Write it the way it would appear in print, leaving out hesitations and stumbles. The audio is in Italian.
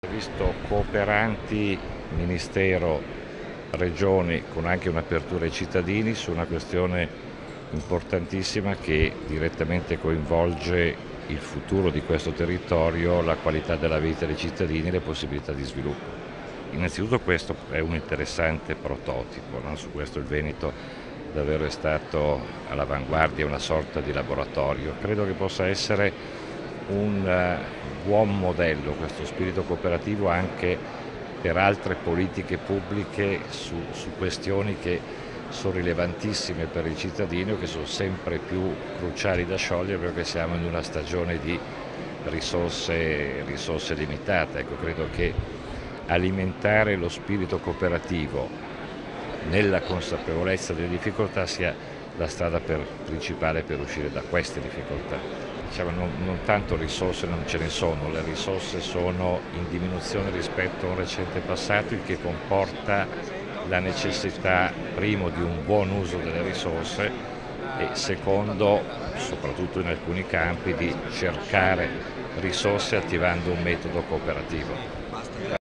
Ho visto cooperanti, Ministero, Regioni, con anche un'apertura ai cittadini su una questione importantissima che direttamente coinvolge il futuro di questo territorio, la qualità della vita dei cittadini e le possibilità di sviluppo. Innanzitutto questo è un interessante prototipo, no? Su questo il Veneto davvero è stato all'avanguardia, una sorta di laboratorio. Credo che possa essere un buon modello questo spirito cooperativo anche per altre politiche pubbliche su questioni che sono rilevantissime per i cittadini o che sono sempre più cruciali da sciogliere perché siamo in una stagione di risorse limitate. Ecco, credo che alimentare lo spirito cooperativo nella consapevolezza delle difficoltà sia la strada principale per uscire da queste difficoltà. Diciamo, non tanto risorse non ce ne sono, le risorse sono in diminuzione rispetto a un recente passato, il che comporta la necessità, primo, di un buon uso delle risorse e secondo, soprattutto in alcuni campi, di cercare risorse attivando un metodo cooperativo.